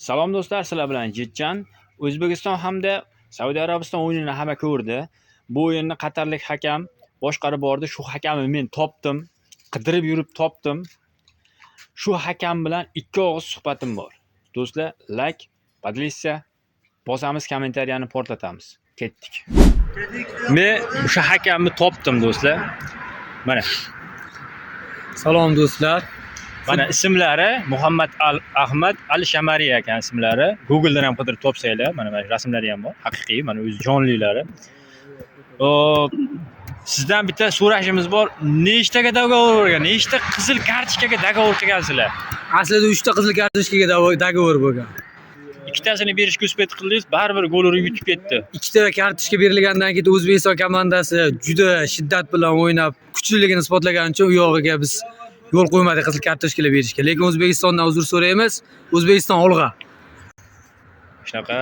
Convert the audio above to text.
Salom do'stlar, sizlar bilan Jetjan. O'zbekiston hamda Saudiya Arabiston o'yinini hamma ko'rdi. Bu o'yinni qatarlik hakam boshqarib bordi. Shu hakamni men topdim. Qidirib yurib topdim. Shu hakam bilan ikki og'iz suhbatim bor. Do'stlar, like, podlisiya, bosamiz, kommentariyani portlatamiz. Ketdik. Men o'sha hakamni topdim do'stlar. Mana. Salom do'stlar. Mana ismlari Muhammad Ahmad Al-Shamari ekan ismlari. Google'dan ham qidirib topsanglar, mana rasmlari ham bor. Haqiqiy, mana o'zi jonlilari. Sizdan bitta so'rashimiz bor. Nechtaga dogovor bo'lgan? Nechta qizil kartochkaga dogovor qilgansizlar? Aslida 3 ta qizil kartochkaga dogovor bo'lgan. Ikkitasini berishga uspet qildingiz, baribir gol urib yutib ketdi. 2 ta kartochka berilgandan keyin O'zbekiston komandasi juda shiddat bilan o'ynab, kuchliligini isbotlagan uchun u yog'iga biz yo'l qo'ymadik qizil kartochkalar berishga. Lekin O'zbekistondan uzr so'raymiz. O'zbekiston olg'a. Shunaqa.